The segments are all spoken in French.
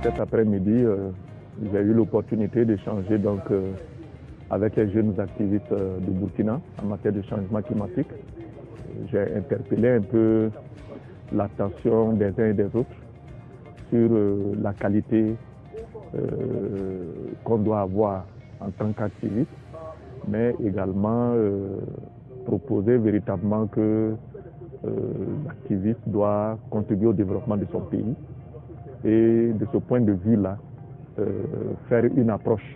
Cet après-midi, j'ai eu l'opportunité d'échanger avec les jeunes activistes de Burkina en matière de changement climatique. J'ai interpellé un peu l'attention des uns et des autres sur la qualité qu'on doit avoir en tant qu'activiste, mais également proposer véritablement que l'activiste doit contribuer au développement de son pays. Et de ce point de vue-là, faire une approche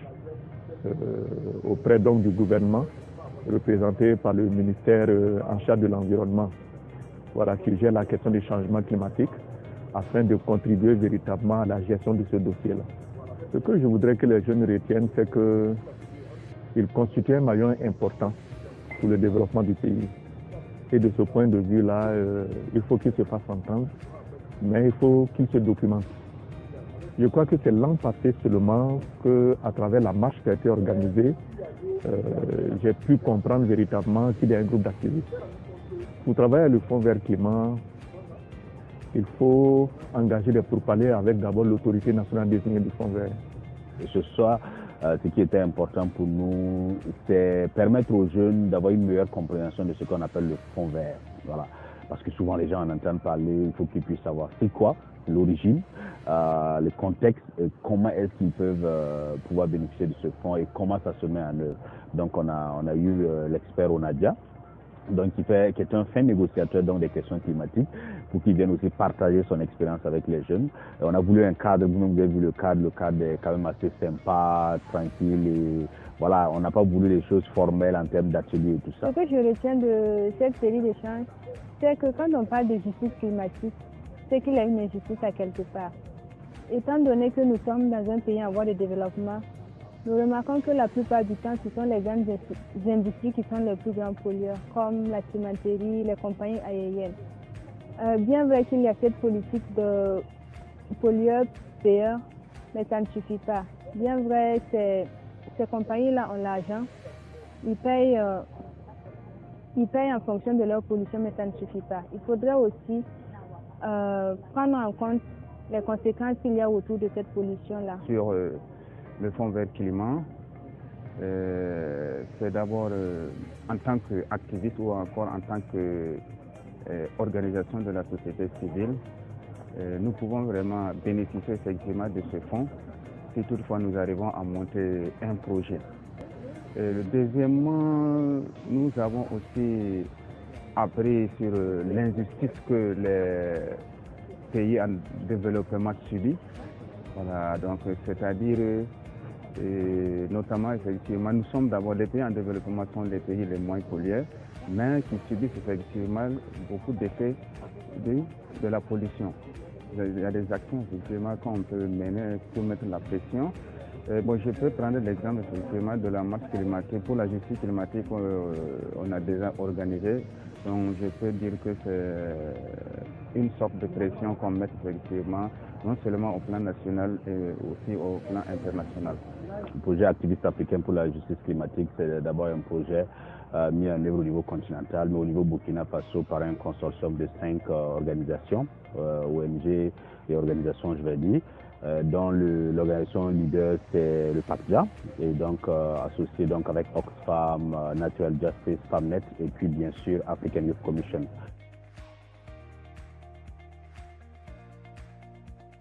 auprès donc du gouvernement, représenté par le ministère en charge de l'environnement, voilà, qui gère la question du changement climatique, afin de contribuer véritablement à la gestion de ce dossier-là. Ce que je voudrais que les jeunes retiennent, c'est qu'il constitue un maillon important pour le développement du pays. Et de ce point de vue-là, il faut qu'il se fasse entendre, mais il faut qu'il se documente. Je crois que c'est l'an passé seulement qu'à travers la marche qui a été organisée, j'ai pu comprendre véritablement qu'il y a un groupe d'activistes. Pour travailler le Fonds vert climat, il faut engager des pourparlers avec d'abord l'autorité nationale désignée du Fonds vert. Ce soir, ce qui était important pour nous, c'est permettre aux jeunes d'avoir une meilleure compréhension de ce qu'on appelle le Fonds vert. Voilà. Parce que souvent les gens en entendent parler, il faut qu'ils puissent savoir c'est quoi, l'origine, le contexte, comment est-ce qu'ils peuvent pouvoir bénéficier de ce fonds et comment ça se met en œuvre. Donc on a eu l'expert Onadia, donc qui est un fin négociateur donc des questions climatiques, pour qu'il vienne aussi partager son expérience avec les jeunes. Et on a voulu un cadre, vous avez vu le cadre est quand même assez sympa, tranquille, et voilà, on n'a pas voulu des choses formelles en termes d'ateliers et tout ça. Ce que je retiens de cette série d'échanges, c'est que quand on parle de justice climatique, c'est qu'il y a une injustice à quelque part. Étant donné que nous sommes dans un pays en voie de développement, nous remarquons que la plupart du temps, ce sont les grandes industries qui sont les plus grands pollueurs, comme la cimenterie, les compagnies aériennes. Bien vrai qu'il y a cette politique de pollueur-payeur, mais ça ne suffit pas. Bien vrai, ces compagnies-là ont l'argent, ils payent en fonction de leur pollution, mais ça ne suffit pas. Il faudrait aussi prendre en compte les conséquences qu'il y a autour de cette pollution-là. Sur le Fonds vert climat, c'est d'abord en tant qu'activiste ou encore en tant qu'organisation de la société civile, nous pouvons vraiment bénéficier effectivement de ce fonds si toutefois nous arrivons à monter un projet. Deuxièmement, nous avons aussi appris sur l'injustice que les pays en développement subissent. Voilà, donc c'est-à-dire, notamment effectivement, nous sommes d'abord les pays en développement sont les pays les moins pollueurs, mais qui subissent effectivement beaucoup d'effets de la pollution. Il y a des actions effectivement qu'on peut mener pour mettre la pression. Je peux prendre l'exemple effectivement de la marche climatique. Pour la justice climatique, on a déjà organisé. Donc je peux dire que c'est une sorte de pression qu'on met effectivement, non seulement au plan national et aussi au plan international. Le projet activiste africain pour la justice climatique, c'est d'abord un projet mis en œuvre au niveau continental, mais au niveau Burkina Faso par un consortium de 5 organisations, ONG et organisations, je vais dire, dont l'organisation leader c'est le PACJA, et donc associé donc avec Oxfam, Natural Justice, FAMNet et puis bien sûr African Youth Commission.